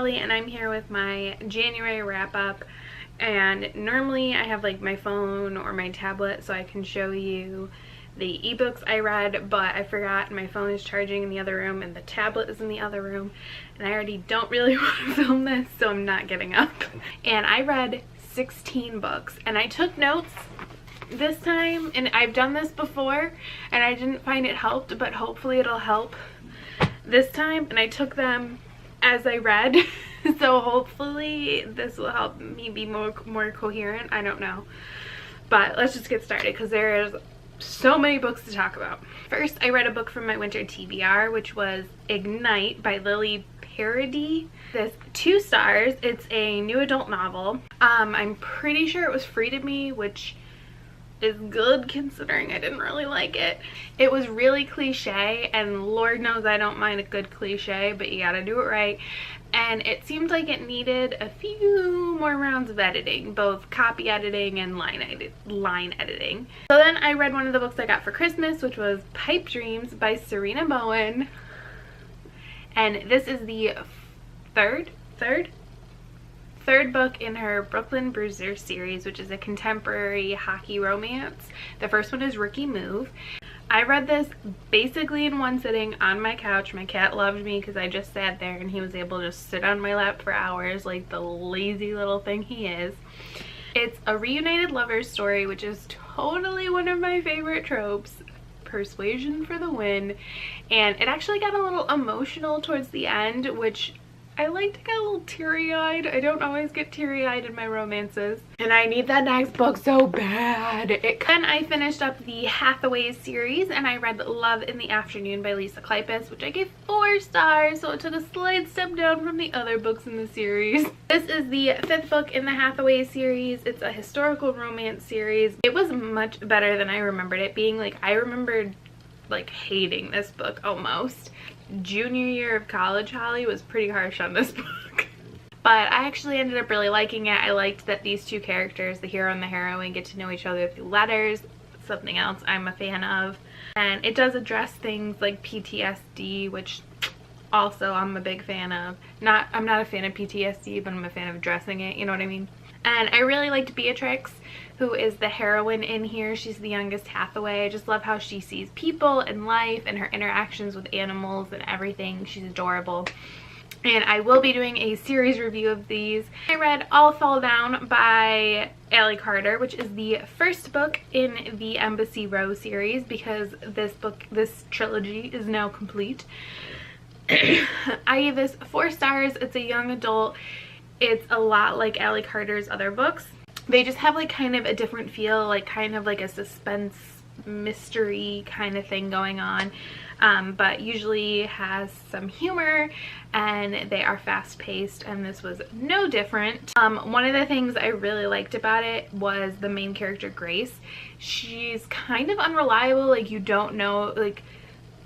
Holly, and I'm here with my January wrap up. And normally I have like my phone or my tablet so I can show you the ebooks I read, but I forgot my phone is charging in the other room and the tablet is in the other room, and I already don't really want to film this, so I'm not getting up. And I read 16 books, and I took notes this time, and I've done this before and I didn't find it helped, but hopefully it'll help this time. And I took them as I read so hopefully this will help me be more coherent. I don't know, but let's just get started because there's so many books to talk about. First, I read a book from my winter TBR, which was Ignite by Lily Parody. This 2 stars. It's a new adult novel. I'm pretty sure it was free to me, which is good considering I didn't really like it. It was really cliche, and Lord knows I don't mind a good cliche, but you gotta do it right. And it seemed like it needed a few more rounds of editing, both copy editing and line editing. So then I read one of the books I got for Christmas, which was Pipe Dreams by Serena Bowen. And this is the third book in her Brooklyn Bruiser series, which is a contemporary hockey romance. The first one is Rookie Move. I read this basically in one sitting on my couch. My cat loved me because I just sat there and he was able to just sit on my lap for hours like the lazy little thing he is. It's a reunited lovers story, which is totally one of my favorite tropes. Persuasion for the win. And it actually got a little emotional towards the end, which I like to get a little teary-eyed. I don't always get teary-eyed in my romances, and I need that next book so bad. Then I finished up the Hathaway series, and I read Love in the Afternoon by Lisa Kleypas, which I gave 4 stars, so it took a slight step down from the other books in the series. This is the 5th book in the Hathaway series. It's a historical romance series. It was much better than I remembered it being. Like, I remembered like hating this book almost. Junior year of college Holly was pretty harsh on this book. But I actually ended up really liking it. I liked that these 2 characters, the hero and the heroine, get to know each other through letters. Something else I'm a fan of. And it does address things like PTSD, which also I'm a big fan of. I'm not a fan of PTSD, but I'm a fan of addressing it, you know what I mean? And I really liked Beatrix, who is the heroine in here. She's the youngest Hathaway. I just love how she sees people and life and her interactions with animals and everything. She's adorable. And I will be doing a series review of these. I read All Fall Down by Allie Carter, which is the first book in the Embassy Row series, because this trilogy is now complete. I gave this 4 stars. It's a young adult. It's a lot like Allie Carter's other books. They just have like kind of a different feel, like kind of like a suspense mystery kind of thing going on, but usually has some humor, and they are fast-paced, and this was no different. One of the things I really liked about it was the main character, Grace. She's kind of unreliable. Like, you don't know, like,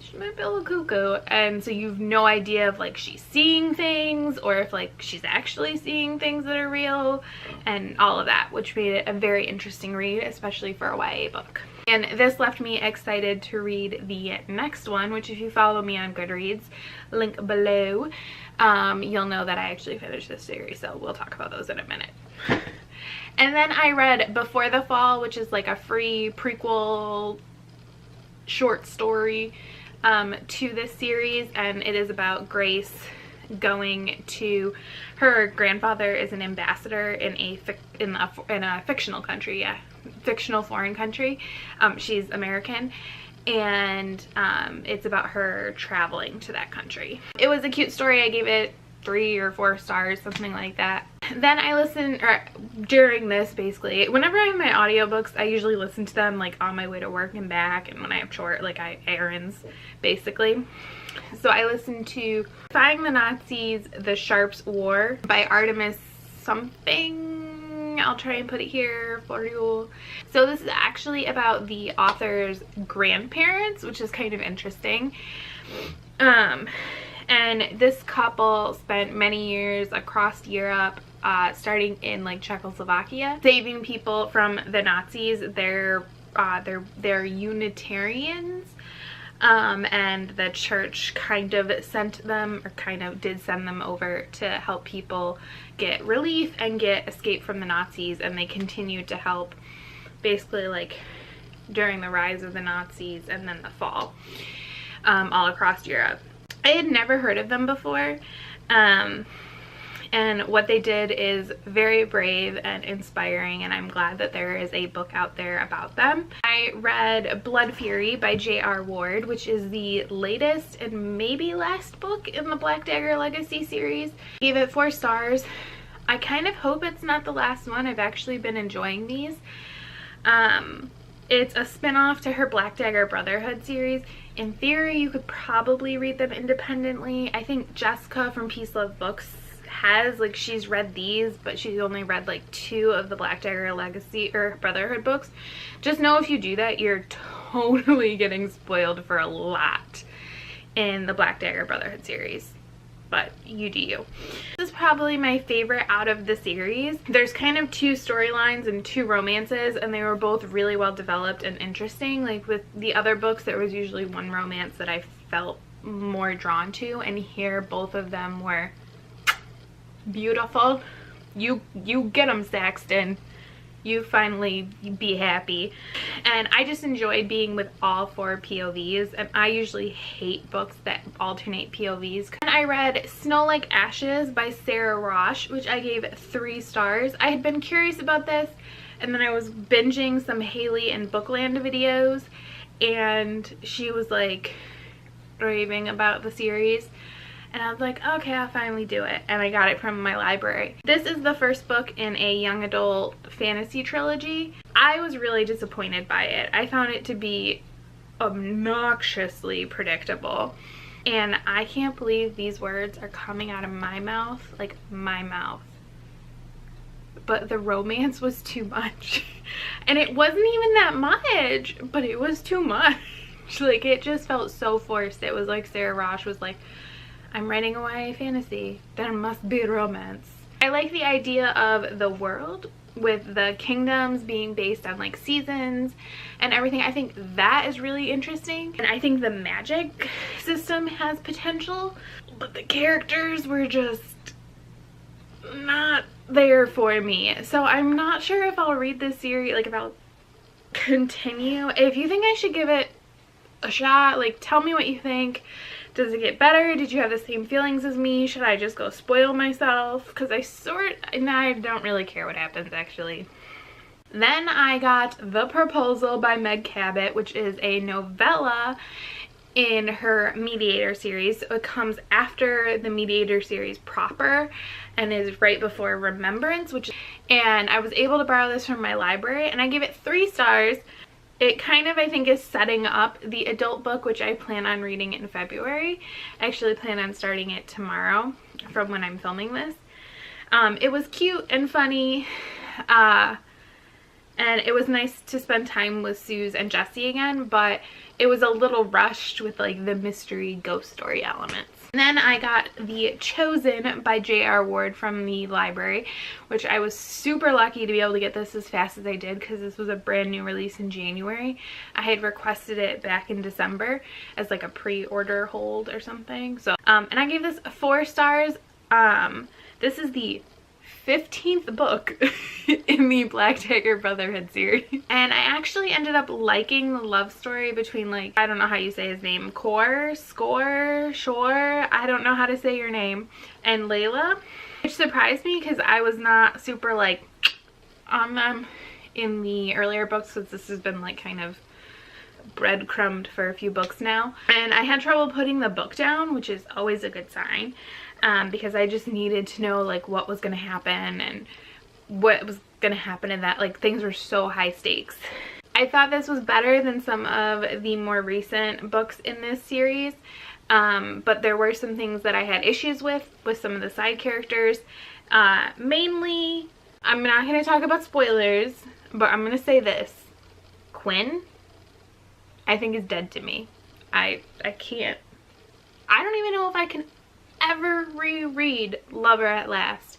she might be a little cuckoo, and so you've no idea if like she's seeing things or if like she's actually seeing things that are real, and all of that, which made it a very interesting read, especially for a YA book. And this left me excited to read the next one, which if you follow me on Goodreads, link below, you'll know that I actually finished this series, so we'll talk about those in a minute. And then I read Before the Fall, which is like a free prequel short story to this series, and it is about Grace going to, her grandfather is an ambassador in a fictional country, fictional foreign country. She's American, and it's about her traveling to that country. It was a cute story. I gave it 3 or 4 stars, something like that. Then I listened, or during this, basically, whenever I have my audiobooks, I usually listen to them like on my way to work and back, and when I have errands, basically. So I listened to Defying the Nazis, The Sharps War by Artemis something. I'll try and put it here for you. So this is actually about the author's grandparents, which is kind of interesting. And this couple spent many years across Europe, starting in like Czechoslovakia, saving people from the Nazis. They're Unitarians, and the church kind of sent them, or kind of did send them over to help people get relief and get escape from the Nazis, and they continued to help basically like during the rise of the Nazis and then the fall, all across Europe. I had never heard of them before, and what they did is very brave and inspiring, and I'm glad that there is a book out there about them. I read Blood Fury by J.R. Ward, which is the latest and maybe last book in the Black Dagger Legacy series. Gave it 4 stars. I kind of hope it's not the last one. I've actually been enjoying these. It's a spin-off to her Black Dagger Brotherhood series. In theory, you could probably read them independently. I think Jessica from Peace Love Books has, like, she's read these, but she's only read like 2 of the Black Dagger Legacy or Brotherhood books. Just know if you do that, you're totally getting spoiled for a lot in the Black Dagger Brotherhood series. But you do you. This is probably my favorite out of the series. There's kind of 2 storylines and 2 romances, and they were both really well developed and interesting. Like with the other books, there was usually one romance that I felt more drawn to, and here both of them were beautiful. You get them, Saxton. You finally be happy. And I just enjoyed being with all 4 POVs, and I usually hate books that alternate POVs. And I read Snow Like Ashes by Sarah Rosh, which I gave 3 stars. I had been curious about this, and then I was binging some Haley and Bookland videos, and she was like raving about the series. And I was like, okay, I'll finally do it. And I got it from my library. This is the first book in a young adult fantasy trilogy. I was really disappointed by it. I found it to be obnoxiously predictable. And I can't believe these words are coming out of my mouth, like my mouth. But the romance was too much. And it wasn't even that much, but it was too much. Like, it just felt so forced. It was like Sarah Rosh was like, I'm writing a YA fantasy. There must be romance. I like the idea of the world with the kingdoms being based on like seasons and everything. I think that is really interesting. And I think the magic system has potential, but the characters were just not there for me. So I'm not sure if I'll read this series, like if I'll continue. If you think I should give it a shot, like tell me what you think. Does it get better? Did you have the same feelings as me? Should I just go spoil myself? Because I don't really care what happens, actually. Then I got The Proposal by Meg Cabot, which is a novella in her Mediator series. So it comes after the Mediator series proper and is right before Remembrance, and I was able to borrow this from my library, and I gave it 3 stars. It kind of, I think, is setting up the adult book, which I plan on reading in February. I actually plan on starting it tomorrow from when I'm filming this. It was cute and funny, and it was nice to spend time with Suze and Jesse again, but it was a little rushed with like the mystery ghost story elements. And then I got The Chosen by J.R. Ward from the library, which I was super lucky to be able to get this as fast as I did because this was a brand new release in January. I had requested it back in December as like a pre-order hold or something. So, and I gave this 4 stars. This is the 15th book in the Black Dagger Brotherhood series. And I actually ended up liking the love story between, like, I don't know how you say his name, Shore, I don't know how to say your name, and Layla, which surprised me because I was not super, like, on them in the earlier books because this has been, like, kind of breadcrumbed for a few books now. And I had trouble putting the book down, which is always a good sign. Because I just needed to know like what was going to happen and what was going to happen in that, like, things were so high stakes. I thought this was better than some of the more recent books in this series, but there were some things that I had issues with some of the side characters. Mainly, I'm not going to talk about spoilers, but I'm going to say this. Quinn, I think, is dead to me. I can't. I don't even know if I can ever reread Lover at Last.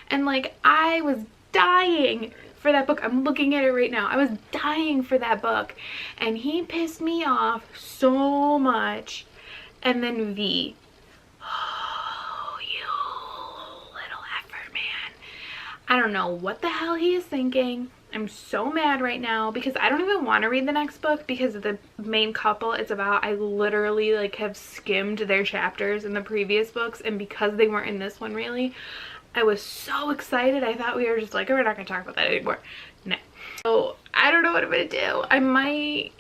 And like, I was dying for that book. I'm looking at it right now. I was dying for that book, and he pissed me off so much. And then V. Oh, you little effer, man. I don't know what the hell he is thinking. I'm so mad right now because I don't even want to read the next book because of the main couple it's about. I literally like have skimmed their chapters in the previous books, and because they weren't in this one really, I was so excited. I thought we were just like, oh, we're not going to talk about that anymore. No. So I don't know what I'm going to do. I might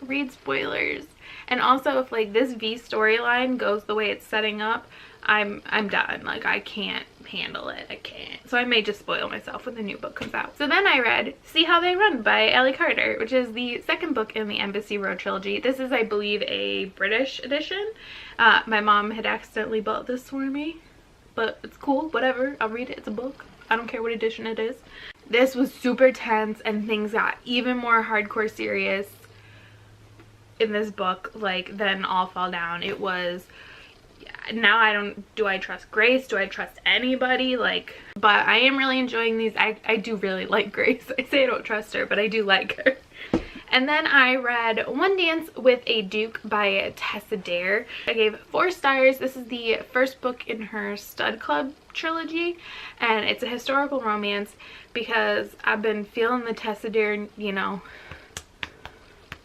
read spoilers. And also if like this V storyline goes the way it's setting up, I'm done. Like I can't handle it. I can't. So I may just spoil myself when the new book comes out. So then I read See How They Run by Ellie Carter, which is the second book in the Embassy Road trilogy. This is, I believe, a British edition. My mom had accidentally bought this for me, but it's cool, whatever. I'll read it. It's a book. I don't care what edition it is. This was super tense, and things got even more hardcore serious in this book. Like, then all fell down. It was, now I don't, do I trust Grace? Do I trust anybody? Like, but I am really enjoying these. I do really like Grace. I say I don't trust her, but I do like her. And then I read One Dance with a Duke by Tessa Dare. I gave 4 stars. This is the first book in her Stud Club trilogy, and it's a historical romance because I've been feeling the Tessa Dare, you know,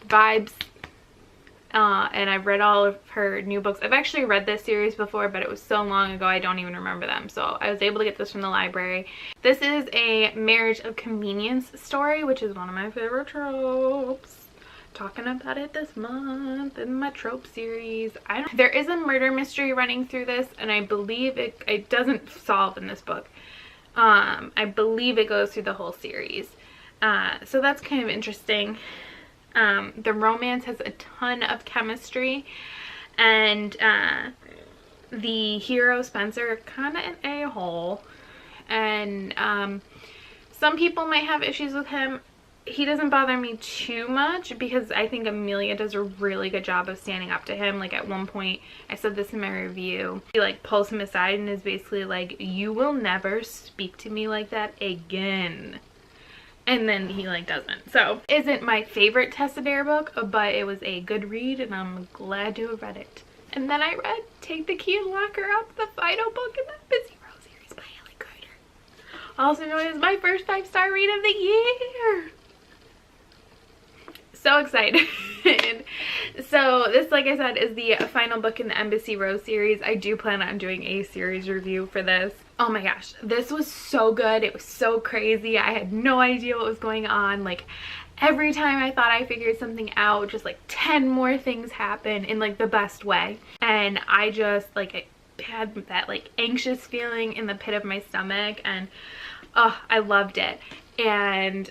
vibes. And I've read all of her new books. I've actually read this series before, but it was so long ago I don't even remember them. So I was able to get this from the library. This is a marriage of convenience story, which is one of my favorite tropes. Talking about it this month in my trope series. There is a murder mystery running through this, and I believe it doesn't solve in this book. I believe it goes through the whole series. So that's kind of interesting. The romance has a ton of chemistry, and the hero Spencer kind of an a-hole, and some people might have issues with him. He doesn't bother me too much because I think Amelia does a really good job of standing up to him. Like at one point, I said this in my review, he like pulls him aside and is basically like, you will never speak to me like that again. And then he like doesn't. So isn't my favorite Tessa Dare book, but it was a good read and I'm glad to have read it. And then I read Take the Key and Lock Her Up, the final book in the Busy Row series by Ellie Carter. Also known as my first 5-star read of the year. So excited. So this, like I said, is the final book in the Embassy Row series. I do plan on doing a series review for this. Oh my gosh, this was so good. It was so crazy. I had no idea what was going on. Like every time I thought I figured something out, just like 10 more things happen in like the best way. And I just like had that like anxious feeling in the pit of my stomach, and oh, I loved it. And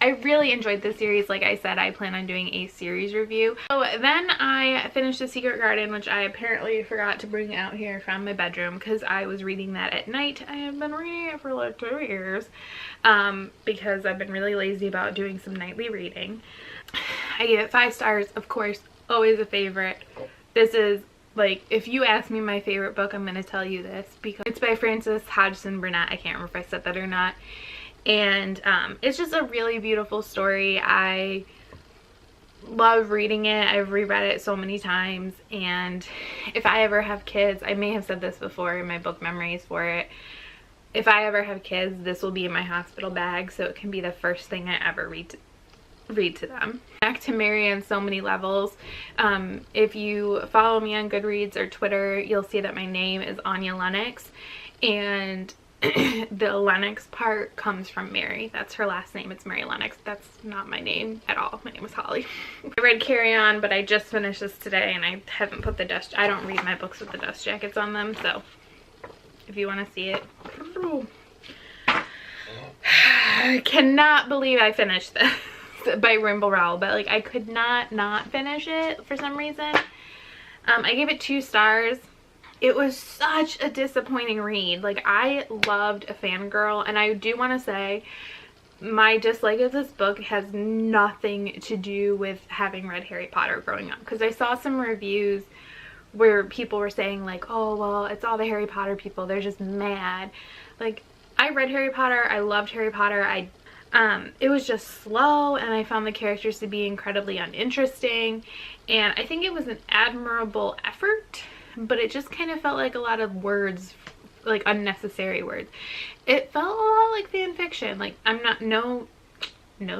I really enjoyed this series. Like I said, I plan on doing a series review. So then I finished The Secret Garden, which I apparently forgot to bring out here from my bedroom because I was reading that at night. I have been reading it for like 2 years because I've been really lazy about doing some nightly reading. I gave it 5 stars, of course, always a favorite. This is like, if you ask me my favorite book, I'm going to tell you this because it's by Frances Hodgson Burnett. I can't remember if I said that or not. And it's just a really beautiful story. I love reading it. I've reread it so many times, and if I ever have kids, I may have said this before in my book memories for it, if I ever have kids, this will be in my hospital bag, so it can be the first thing I ever read to them. Back to Mary on so many levels. If you follow me on Goodreads or Twitter, you'll see that my name is Anya Lennox, and the Lennox part comes from Mary. That's her last name. It's Mary Lennox. That's not my name at all. My name is Holly. I read Carry On, but I just finished this today and I haven't put the dust. I don't read my books with the dust jackets on them, so if you want to see it. I cannot believe I finished this by Rimble Rowell, but like I could not finish it for some reason. I gave it 2 stars. It was such a disappointing read. Like, I loved A Fangirl, and I do want to say my dislike of this book has nothing to do with having read Harry Potter growing up, because I saw some reviews where people were saying like, oh well, it's all the Harry Potter people, they're just mad. Like, I read Harry Potter. I loved Harry Potter. It was just slow, and I found the characters to be incredibly uninteresting, and I think it was an admirable effort, but it just kind of felt like a lot of words, like unnecessary words. It felt a lot like fan fiction. Like, I'm not, no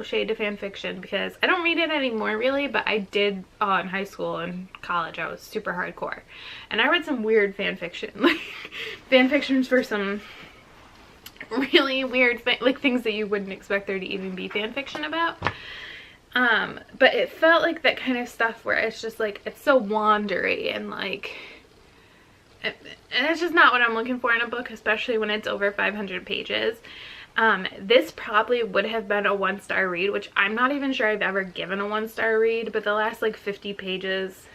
shade to fan fiction, because I don't read it anymore really, but I did in high school and college. I was super hardcore, and I read some weird fan fiction, like fan fictions for some really weird like things that you wouldn't expect there to even be fan fiction about. But it felt like that kind of stuff where it's just like, it's so wandery, and like, and it's just not what I'm looking for in a book, especially when it's over 500 pages. This probably would have been a 1-star read, which I'm not even sure I've ever given a 1-star read, but the last like 50 pages,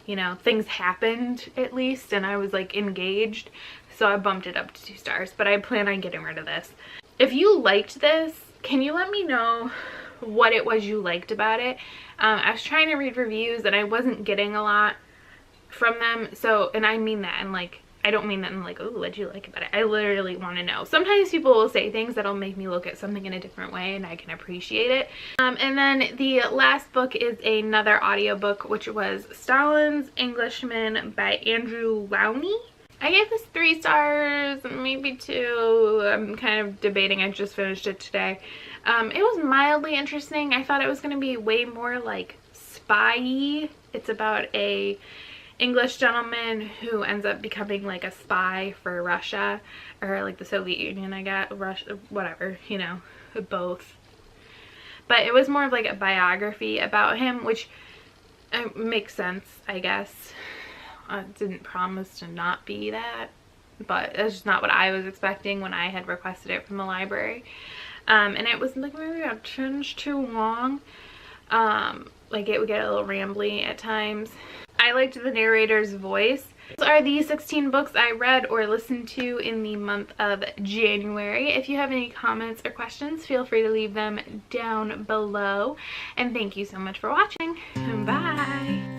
you know, things happened at least, and I was like engaged, so I bumped it up to 2 stars, but I plan on getting rid of this. If you liked this, can you let me know what it was you liked about it? I was trying to read reviews and I wasn't getting a lot from them, so, and I mean that, and like, I don't mean that in like, oh, what'd you like about it? I literally want to know. Sometimes people will say things that'll make me look at something in a different way, and I can appreciate it. And then the last book is another audiobook, which was Stalin's Englishman by Andrew Lowney. I gave this 3 stars, maybe 2. I'm kind of debating. I just finished it today. It was mildly interesting. I thought it was going to be way more like spy-y. It's about a English gentleman who ends up becoming like a spy for Russia, or like the Soviet Union, I guess, Russia, whatever, you know, both. But it was more of like a biography about him, which makes sense, I guess. Didn't promise to not be that, but that's just not what I was expecting when I had requested it from the library. And it was like maybe a tinge too long. Like it would get a little rambly at times. I liked the narrator's voice. Those are the 16 books I read or listened to in the month of January. If you have any comments or questions, feel free to leave them down below. And thank you so much for watching. Bye!